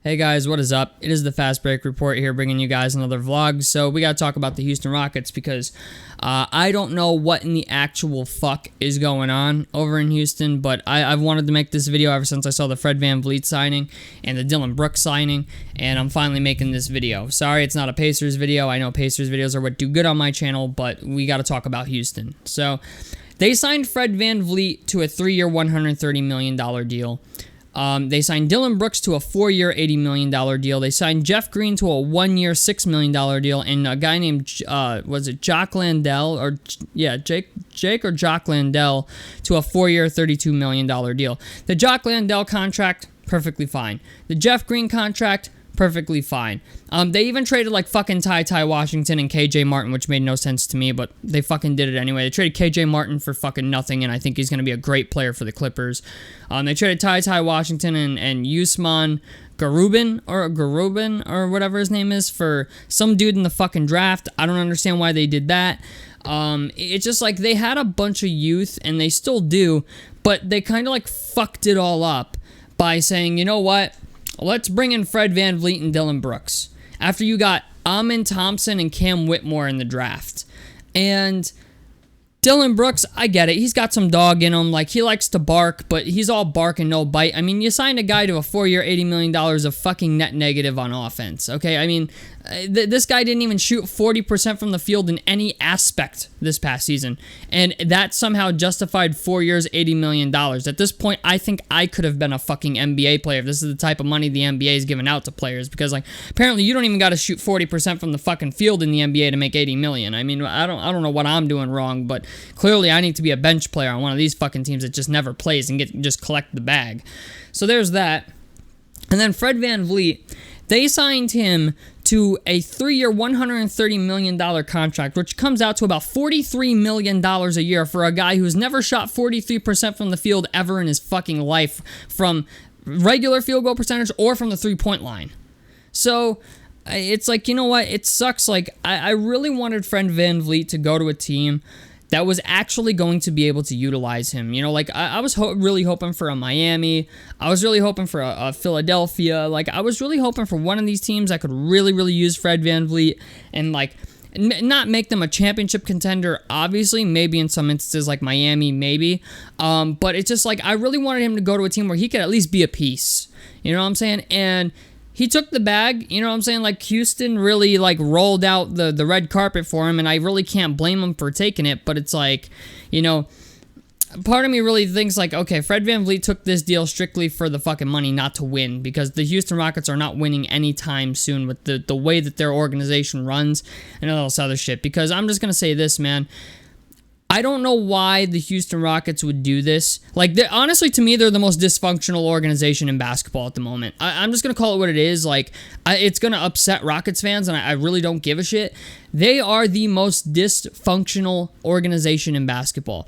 Hey guys, what is up? It is the Fast Break Report here, bringing you guys another vlog. So we gotta talk about the Houston Rockets because I don't know what in the actual fuck is going on over in Houston, but I've wanted to make this video ever since I saw the Fred VanVleet signing and the Dillon Brooks signing, and I'm finally making this video. Sorry, it's not a Pacers video. I know Pacers videos are what do good on my channel, but we gotta talk about Houston. So they signed Fred VanVleet to a 3-year, $130 million deal. They signed Dillon Brooks to a 4-year, $80 million deal. They signed Jeff Green to a 1-year, $6 million deal. And a guy named, was it Jock Landell? Jake or Jock Landell to a 4-year, $32 million deal. The Jock Landell contract, perfectly fine. The Jeff Green contract, perfectly fine. They even traded like fucking Ty Washington and KJ Martin, which made no sense to me, but they fucking did it anyway. They traded KJ Martin for fucking nothing, and I think he's going to be a great player for the Clippers. They traded Ty Washington and Usman Garuban or whatever his name is for some dude in the fucking draft. I don't understand why they did that. It's just like they had a bunch of youth, and they still do, but they kind of like fucked it all up by saying, you know what? Let's bring in Fred VanVleet and Dillon Brooks after you got Amen Thompson and Cam Whitmore in the draft. And Dillon Brooks, I get it. He's got some dog in him. Like, he likes to bark, but he's all bark and no bite. I mean, you signed a guy to a 4-year, $80 million of fucking net negative on offense, okay? I mean, this guy didn't even shoot 40% from the field in any aspect this past season. And that somehow justified 4 years, $80 million. At this point, I think I could have been a fucking NBA player if this is the type of money the NBA is giving out to players. Because, like, apparently you don't even got to shoot 40% from the fucking field in the NBA to make $80 million. I mean, I don't know what I'm doing wrong, but clearly I need to be a bench player on one of these fucking teams that just never plays and just collect the bag. So there's that. And then Fred VanVleet, they signed him to a 3-year, $130 million contract, which comes out to about $43 million a year for a guy who's never shot 43% from the field ever in his fucking life from regular field goal percentage or from the three-point line. So it's like, you know what? It sucks. Like, I really wanted Fred VanVleet to go to a team that was actually going to be able to utilize him. You know, like, I was really hoping for a Miami. I was really hoping for a Philadelphia. Like, I was really hoping for one of these teams that could really, really use Fred VanVleet and, like, not make them a championship contender, obviously. Maybe in some instances, like Miami, maybe. But it's just, like, I really wanted him to go to a team where he could at least be a piece. You know what I'm saying? And he took the bag, you know what I'm saying? Like, Houston really, like, rolled out the red carpet for him, and I really can't blame him for taking it, but it's like, you know, part of me really thinks, like, okay, Fred VanVleet took this deal strictly for the fucking money, not to win, because the Houston Rockets are not winning anytime soon with the way that their organization runs and all this other shit, because I'm just gonna say this, man. I don't know why the Houston Rockets would do this. Like, honestly, to me, they're the most dysfunctional organization in basketball at the moment. I'm just going to call it what it is. Like, it's going to upset Rockets fans, and I really don't give a shit. They are the most dysfunctional organization in basketball.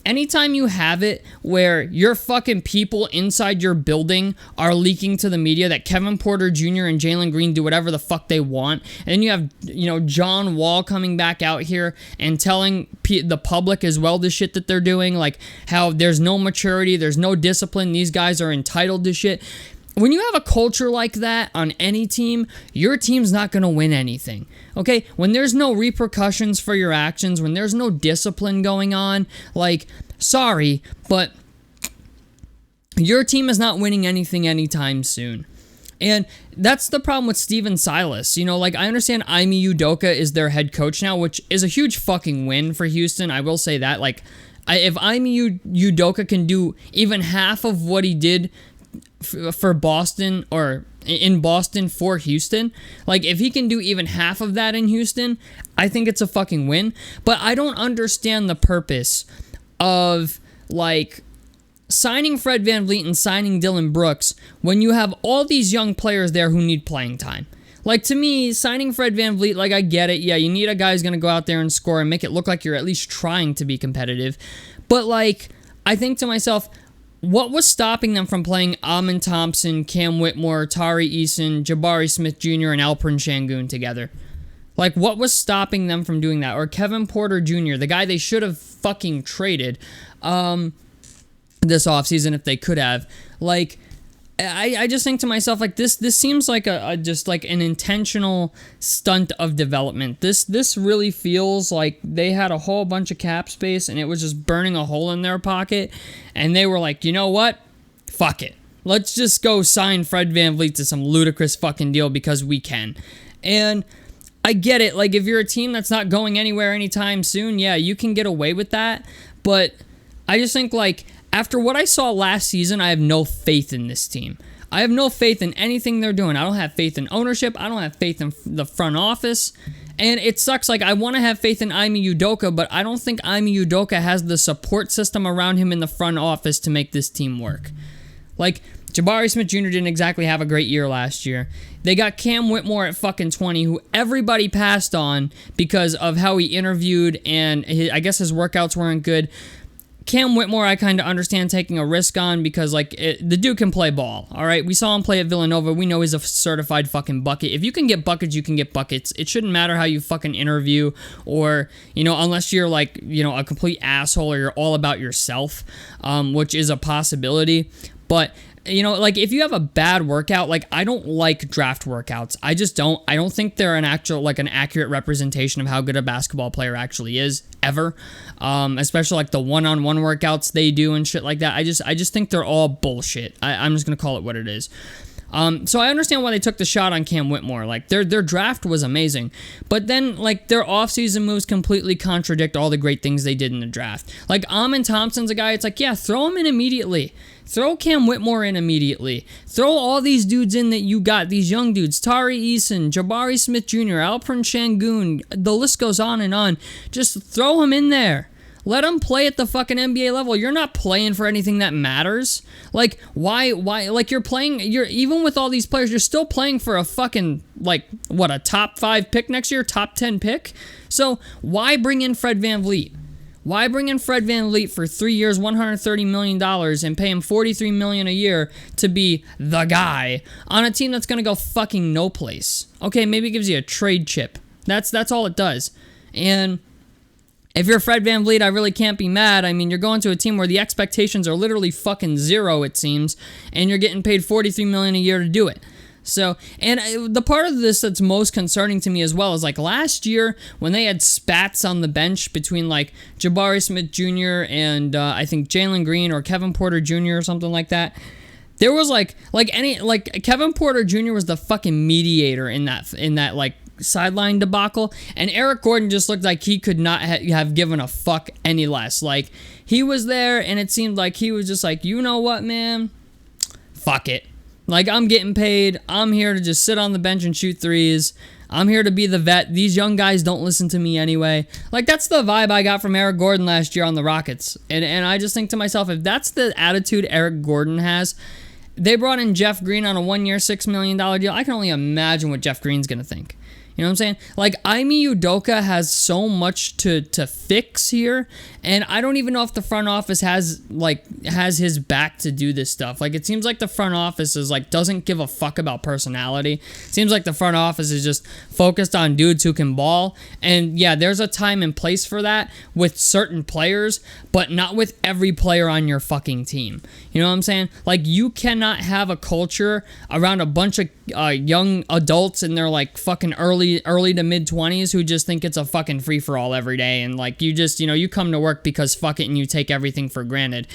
Anytime you have it where your fucking people inside your building are leaking to the media that Kevin Porter Jr. and Jalen Green do whatever the fuck they want, and then you have, you know, John Wall coming back out here and telling the public as well the shit that they're doing, like how there's no maturity, there's no discipline, these guys are entitled to shit. When you have a culture like that on any team, your team's not going to win anything, okay? When there's no repercussions for your actions, when there's no discipline going on, like, sorry, but your team is not winning anything anytime soon. And that's the problem with Steven Silas. You know, like, I understand Ime Udoka is their head coach now, which is a huge fucking win for Houston. I will say that. Like, if Ime Udoka can do even half of what he did for Boston, or in Boston for Houston, like, if he can do even half of that in Houston, I think it's a fucking win. But I don't understand the purpose of, like, signing Fred VanVleet and signing Dillon Brooks when you have all these young players there who need playing time. Like, to me, signing Fred VanVleet, like, I get it. Yeah, you need a guy who's going to go out there and score and make it look like you're at least trying to be competitive. But, like, I think to myself, what was stopping them from playing Amen Thompson, Cam Whitmore, Tari Eason, Jabari Smith Jr., and Alperen Şengün together? Like, what was stopping them from doing that? Or Kevin Porter Jr., the guy they should have fucking traded this offseason if they could have. Like, I just think to myself, like, this seems like a just like an intentional stunt of development. This really feels like they had a whole bunch of cap space and it was just burning a hole in their pocket, and they were like, you know what, fuck it, let's just go sign Fred VanVleet to some ludicrous fucking deal because we can. And I get it, like, if you're a team that's not going anywhere anytime soon, yeah, you can get away with that, but I just think, like, after what I saw last season, I have no faith in this team. I have no faith in anything they're doing. I don't have faith in ownership. I don't have faith in the front office. And it sucks. Like, I want to have faith in Ime Udoka, but I don't think Ime Udoka has the support system around him in the front office to make this team work. Like, Jabari Smith Jr. didn't exactly have a great year last year. They got Cam Whitmore at fucking 20, who everybody passed on because of how he interviewed, and I guess his workouts weren't good. Cam Whitmore, I kind of understand taking a risk on because, like, the dude can play ball, all right? We saw him play at Villanova. We know he's a certified fucking bucket. If you can get buckets, you can get buckets. It shouldn't matter how you fucking interview or, you know, unless you're, like, you know, a complete asshole or you're all about yourself, which is a possibility. But, you know, like, if you have a bad workout, like, I don't like draft workouts. I just don't. I don't think they're an accurate representation of how good a basketball player actually is, ever. Especially, like, the one-on-one workouts they do and shit like that. I just think they're all bullshit. I'm just gonna call it what it is. So I understand why they took the shot on Cam Whitmore. Like, their draft was amazing. But then, like, their offseason moves completely contradict all the great things they did in the draft. Like, Amin Thompson's a guy, it's like, yeah, throw him in immediately. Throw Cam Whitmore in immediately. Throw all these dudes in that you got, these young dudes. Tari Eason, Jabari Smith Jr., Alperen Şengün, the list goes on and on. Just throw him in there. Let them play at the fucking NBA level. You're not playing for anything that matters. Like, why, like, you're even with all these players, you're still playing for a fucking, like, what, a top 5 pick next year, top 10 pick? So, why bring in Fred VanVleet? Why bring in Fred VanVleet for 3 years, $130 million, and pay him $43 million a year to be the guy on a team that's going to go fucking no place? Okay, maybe it gives you a trade chip. That's all it does. And if you're Fred VanVleet, I really can't be mad. I mean, you're going to a team where the expectations are literally fucking zero, it seems, and you're getting paid $43 million a year to do it. So, and the part of this that's most concerning to me as well is, like, last year when they had spats on the bench between, like, Jabari Smith Jr. and I think Jalen Green or Kevin Porter Jr. or something like that. There was like Kevin Porter Jr. was the fucking mediator in that like sideline debacle, and Eric Gordon just looked like he could not have given a fuck any less. Like, he was there, and it seemed like he was just like, you know what, man? Fuck it. Like, I'm getting paid. I'm here to just sit on the bench and shoot threes. I'm here to be the vet. These young guys don't listen to me anyway. Like, that's the vibe I got from Eric Gordon last year on the Rockets. And I just think to myself, if that's the attitude Eric Gordon has, they brought in Jeff Green on a 1-year, $6 million deal. I can only imagine what Jeff Green's going to think. You know what I'm saying? Like, Ime Udoka has so much to fix here, and I don't even know if the front office has his back to do this stuff. Like, it seems like the front office is, like, doesn't give a fuck about personality. It seems like the front office is just focused on dudes who can ball, and yeah, there's a time and place for that with certain players, but not with every player on your fucking team. You know what I'm saying? Like, you cannot have a culture around a bunch of young adults in their, like, fucking early to mid-20s who just think it's a fucking free-for-all every day, and, like, you just, you know, you come to work because fuck it and you take everything for granted.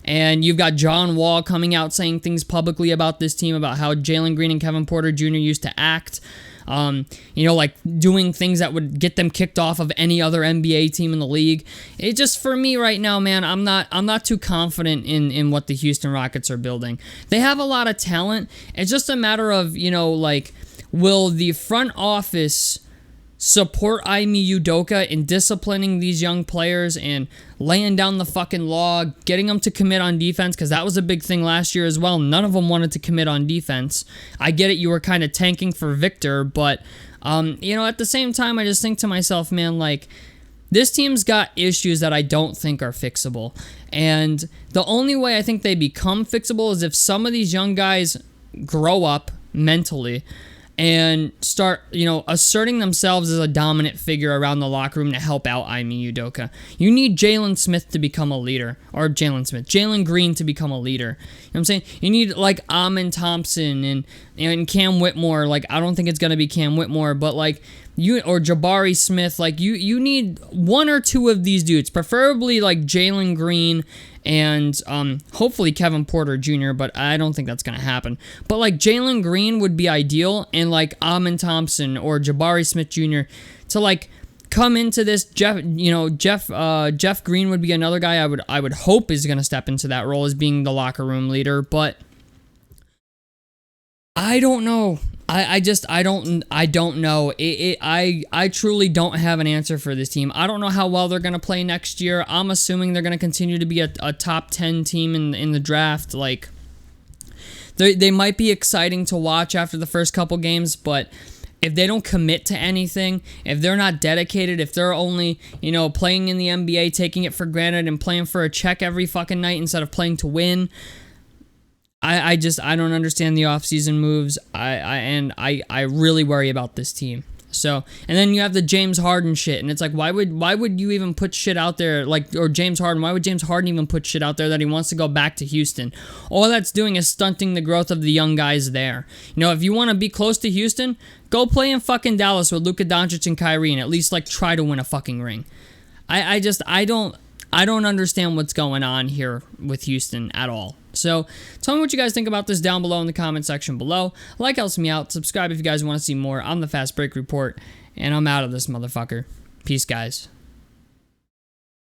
And you've got John Wall coming out saying things publicly about this team, about how Jalen Green and Kevin Porter Jr. used to act. You know, like, doing things that would get them kicked off of any other NBA team in the league. It just, for me right now, man, I'm not too confident in what the Houston Rockets are building. They have a lot of talent. It's just a matter of, you know, like, will the front office support Ime Udoka in disciplining these young players and laying down the fucking law, getting them to commit on defense, because that was a big thing last year as well. None of them wanted to commit on defense. I get it, you were kind of tanking for Victor, but, you know, at the same time, I just think to myself, man, like, this team's got issues that I don't think are fixable. And the only way I think they become fixable is if some of these young guys grow up mentally and start, asserting themselves as a dominant figure around the locker room to help out Ime Udoka. You need Jalen Smith to become a leader, or Jalen Green to become a leader. You know what I'm saying? You need like Amen Thompson and Cam Whitmore. Like, I don't think it's gonna be Cam Whitmore, but like or Jabari Smith. Like you need one or two of these dudes, preferably like Jalen Green and hopefully Kevin Porter Jr., but I don't think that's going to happen. But like Jalen Green would be ideal, and like Amen Thompson or Jabari Smith Jr. to like come into this. Jeff Green would be another guy I would hope is going to step into that role as being the locker room leader, but I don't know. I don't know. I truly don't have an answer for this team. I don't know how well they're going to play next year. I'm assuming they're going to continue to be a top 10 team in the draft. Like, they might be exciting to watch after the first couple games, but if they don't commit to anything, if they're not dedicated, if they're only, playing in the NBA, taking it for granted and playing for a check every fucking night instead of playing to win, I don't understand the offseason moves. I really worry about this team. So, and then you have the James Harden shit, and it's like, why would you even put shit out there, like, or James Harden, why would James Harden even put shit out there that he wants to go back to Houston? All that's doing is stunting the growth of the young guys there. If you want to be close to Houston, go play in fucking Dallas with Luka Doncic and Kyrie, and at least like try to win a fucking ring. I don't understand what's going on here with Houston at all. So, tell me what you guys think about this down below in the comment section below. Like helps me out. Subscribe if you guys want to see more. I'm the Fast Break Report, and I'm out of this motherfucker. Peace, guys.